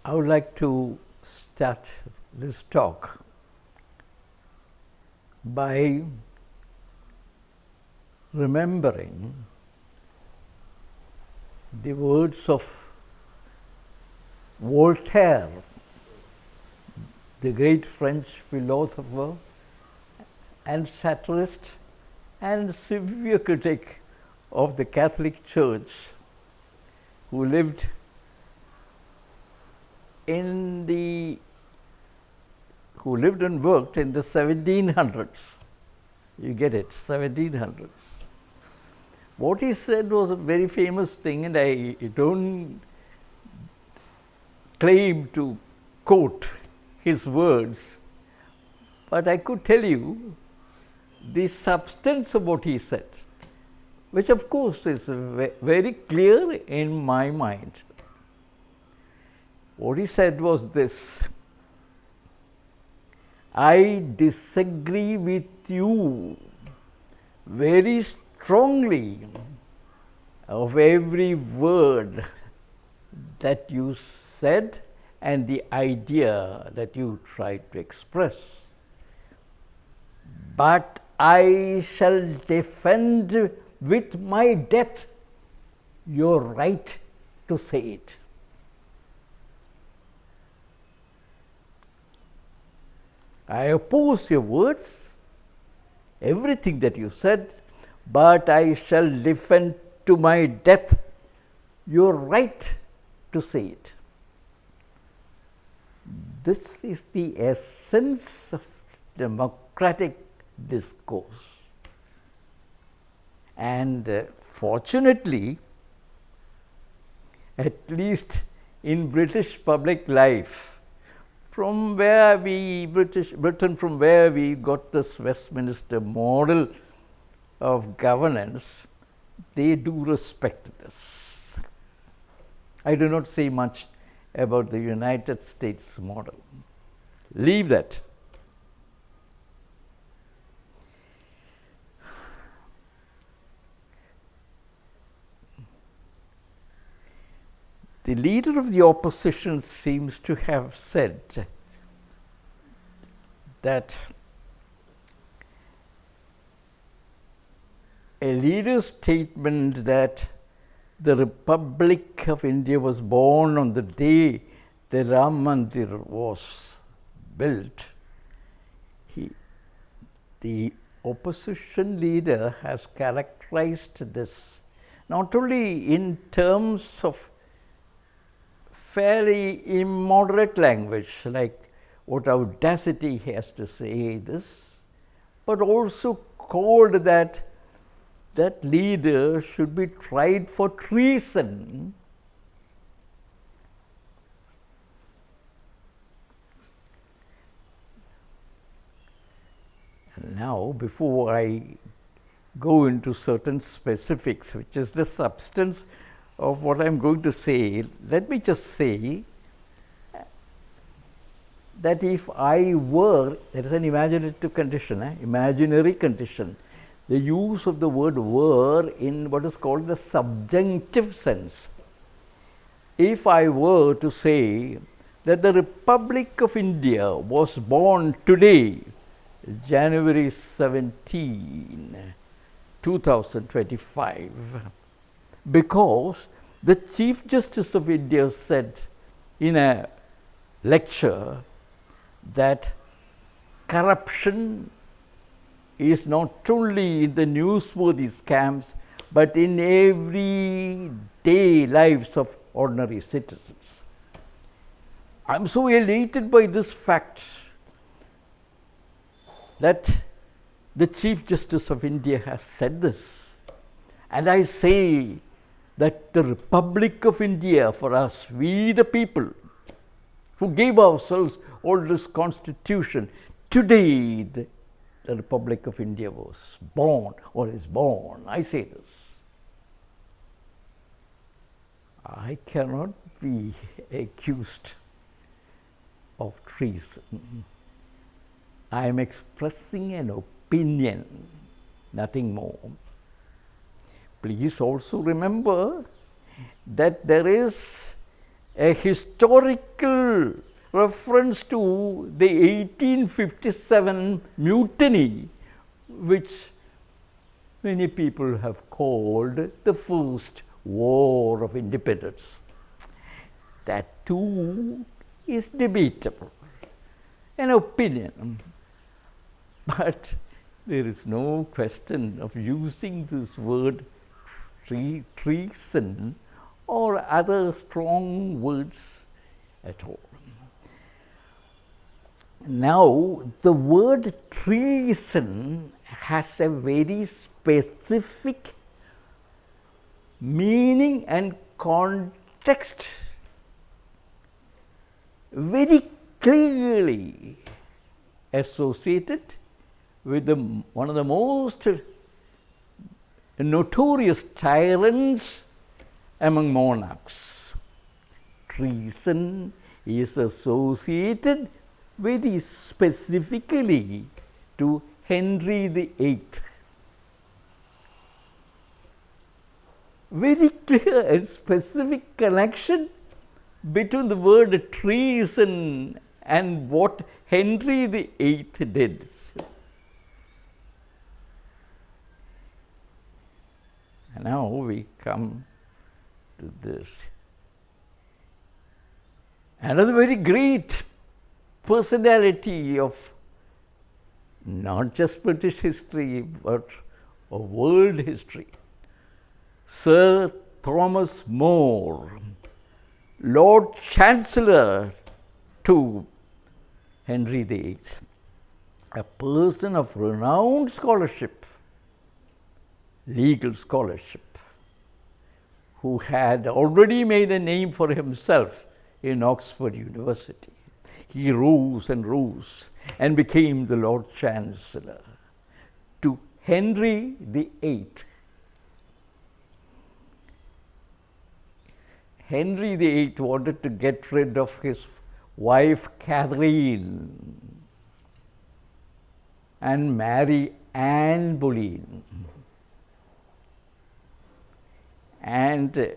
I would like to start this talk by remembering the words of Voltaire, the great French philosopher and satirist and severe critic of the Catholic Church, who lived and worked in the 1700s. You get it, 1700s. What he said was a very famous thing, and I don't claim to quote his words, but I could tell you the substance of what he said, which of course is very clear in my mind. What he said was this: I disagree with you very strongly of every word that you said and the idea that you tried to express. But I shall defend with my death your right to say it. I oppose your words, everything that you said, but I shall defend to my death your right to say it. This is the essence of democratic discourse. And fortunately, at least in British public life, from where Britain, from where we got this Westminster model of governance, they do respect this. I do not say much about the United States model. Leave that. The leader of the opposition seems to have said that a leader's statement that the Republic of India was born on the day the Ram Mandir was built, the opposition leader has characterized this not only in terms of fairly immoderate language, like what audacity he has to say this, but also called that leader should be tried for treason. Now, before I go into certain specifics, which is the substance of what I am going to say, let me just say that if I were, that is an imaginative condition, imaginary condition, the use of the word were in what is called the subjunctive sense. If I were to say that the Republic of India was born today, January 17, 2025, because the Chief Justice of India said in a lecture that corruption is not only in the newsworthy scams, but in everyday lives of ordinary citizens. I am so elated by this fact that the Chief Justice of India has said this, and I say that the Republic of India, for us, we the people who gave ourselves all this constitution, today the Republic of India was born or is born. I say this. I cannot be accused of treason. I am expressing an opinion, nothing more. Please also remember that there is a historical reference to the 1857 mutiny, which many people have called the first War of Independence. That too is debatable, an opinion, but there is no question of using this word treason or other strong words at all. Now, the word treason has a very specific meaning and context, very clearly associated with one of the most notorious tyrants among monarchs. Treason is associated very specifically to Henry VIII. Very clear and specific connection between the word treason and what Henry VIII did. And now we come to this. Another very great personality of not just British history but of world history, Sir Thomas More, Lord Chancellor to Henry VIII, a person of renowned scholarship, legal scholarship, who had already made a name for himself in Oxford University. He rose and rose and became the Lord Chancellor to Henry VIII. Henry VIII wanted to get rid of his wife Catherine and marry Anne Boleyn. And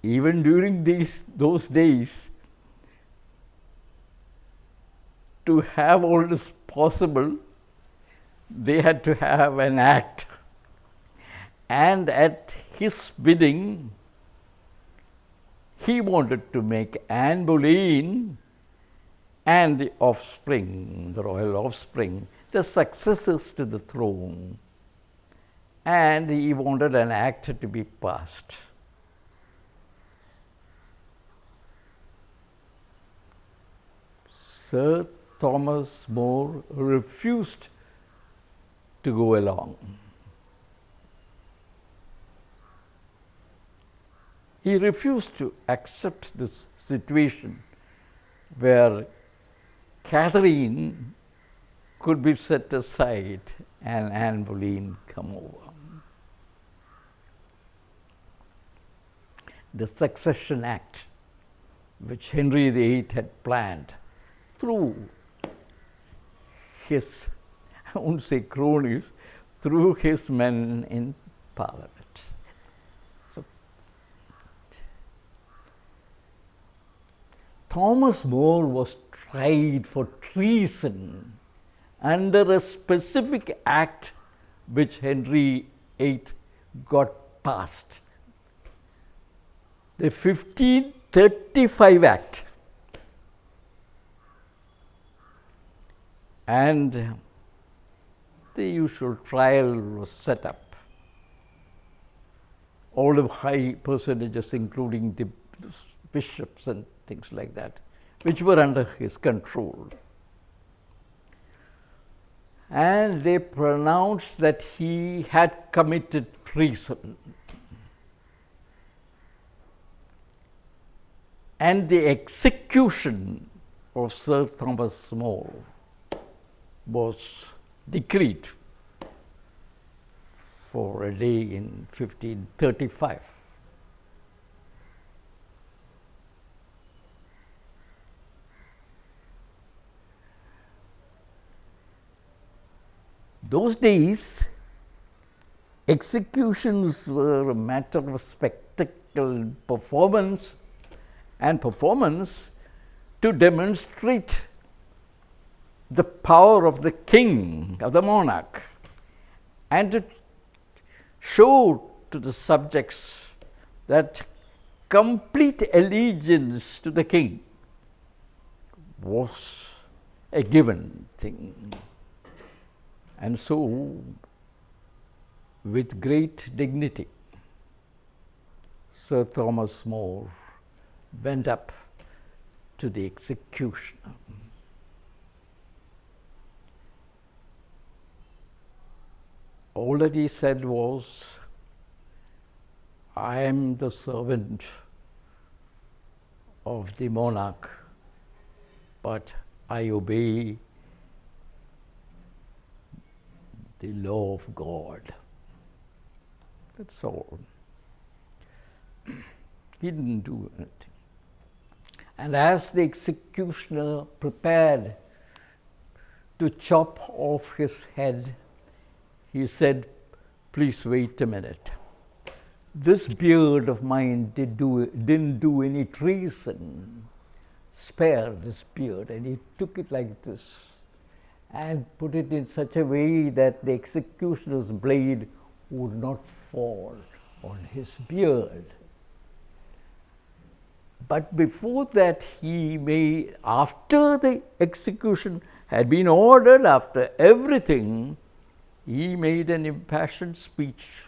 even during those days, to have all this possible, they had to have an act. And at his bidding, he wanted to make Anne Boleyn and the offspring, the royal offspring, the successors to the throne. And he wanted an act to be passed. Sir Thomas More refused to go along. He refused to accept this situation where Catherine could be set aside and Anne Boleyn come over. The Succession Act, which Henry VIII had planned through his, I won't say cronies, through his men in Parliament. So, Thomas More was tried for treason under a specific act which Henry VIII got passed. The 1535 Act. And the usual trial was set up. All the high personages, including the bishops and things like that, which were under his control. And they pronounced that he had committed treason. And the execution of Sir Thomas More was decreed for a day in 1535. Those days, executions were a matter of spectacle, performance, and performance to demonstrate the power of the king, of the monarch, and to show to the subjects that complete allegiance to the king was a given thing. And so, with great dignity, Sir Thomas More went up to the executioner. All that he said was, "I am the servant of the monarch, but I obey the law of God." That's all. He didn't do anything. And as the executioner prepared to chop off his head, he said, "Please wait a minute. This beard of mine didn't do any treason. Spare this beard." And he took it like this and put it in such a way that the executioner's blade would not fall on his beard. But before that, after the execution had been ordered, after everything, he made an impassioned speech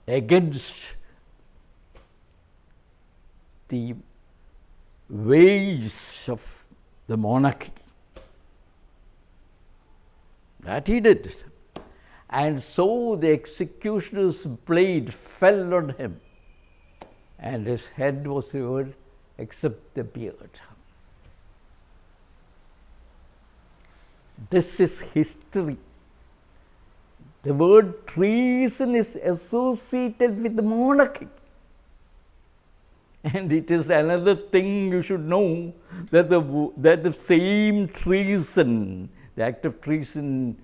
against the ways of the monarchy. That he did. And so the executioner's blade fell on him, and his head was severed except the beard. This is history. The word treason is associated with the monarchy. And it is another thing you should know, that the same treason, the act of treason,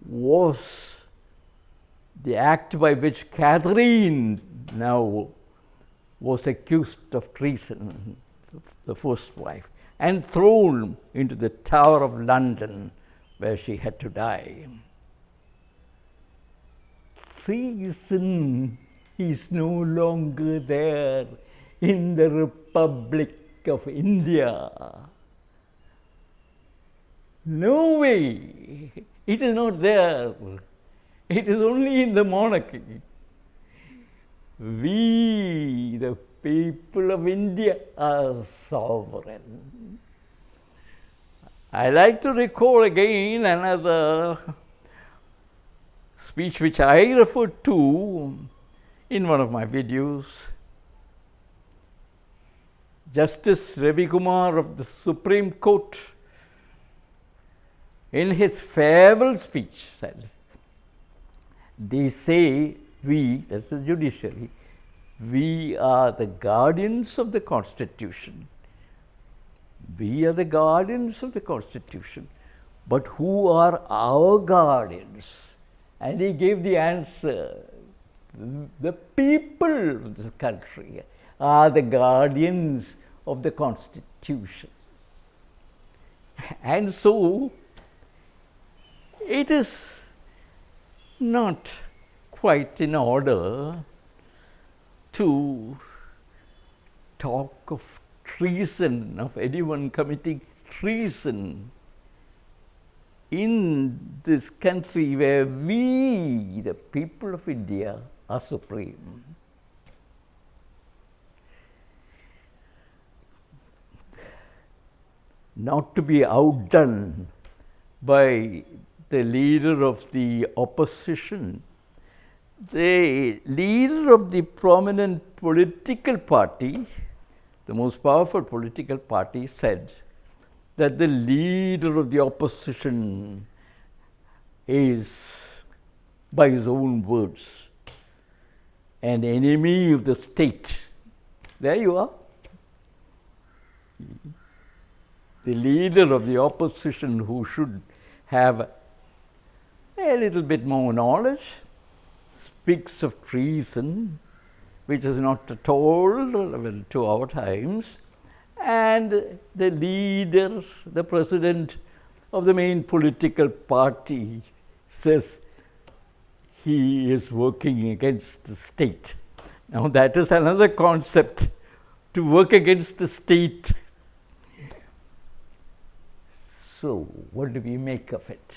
was the act by which Catherine now was accused of treason, the first wife, and thrown into the Tower of London, where she had to die. Treason is no longer there in the Republic of India. No way. It is not there. It is only in the monarchy. We, the people of India, are sovereign. I like to recall again another speech which I referred to in one of my videos. Justice Ravi Kumar of the Supreme Court, in his farewell speech, said, "They say we," that's the judiciary, "we are the guardians of the Constitution. We are the guardians of the Constitution. But who are our guardians?" And he gave the answer, "The people of this country are the guardians of the Constitution." And so, it is not quite in order to talk of treason, of anyone committing treason in this country where we, the people of India, are supreme. Not to be outdone by the leader of the opposition, the leader of the prominent political party, the most powerful political party, said that the leader of the opposition is, by his own words, an enemy of the state. There you are. The leader of the opposition, who should have a little bit more knowledge, speaks of treason which is not at all relevant to our times, and the leader, the president of the main political party says he is working against the state. Now that is another concept, to work against the state. So what do we make of it?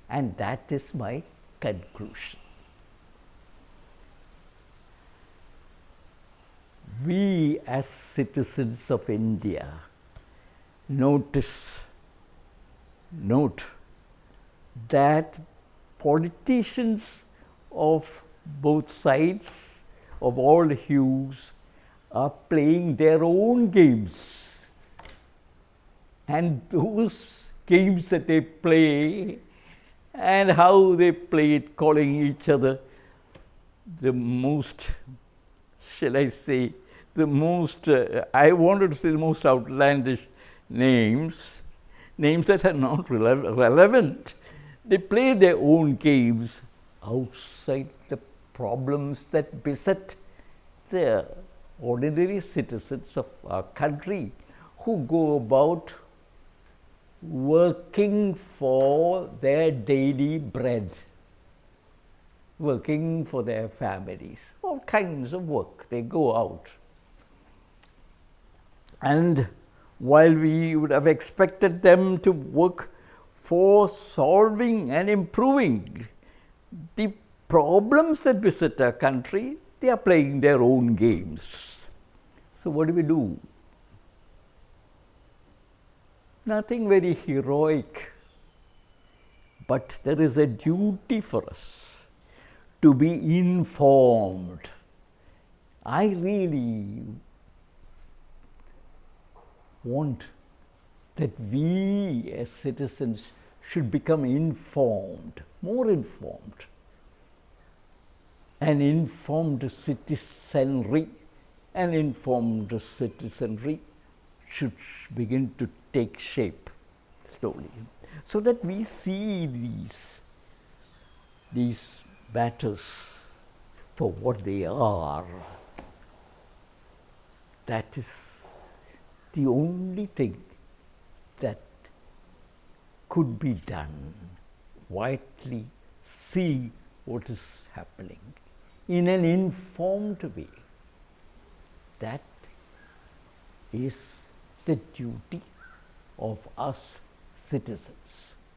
And that is my conclusion. We as citizens of India note that politicians of both sides, of all hues, are playing their own games. And those games that they play and how they play it, calling each other the most, shall I say, the most, I wanted to say the most outlandish names that are not relevant. They play their own games outside the problems that beset the ordinary citizens of our country, who go about working for their daily bread, working for their families, all kinds of work. They go out. And while we would have expected them to work for solving and improving the problems that beset our country, they are playing their own games. So what do? Nothing very heroic, but there is a duty for us to be informed. I really want that we as citizens should become informed, more informed. An informed citizenry should begin to take shape slowly, so that we see these matters for what they are. That is the only thing that could be done, quietly seeing what is happening in an informed way. That is the duty of us citizens.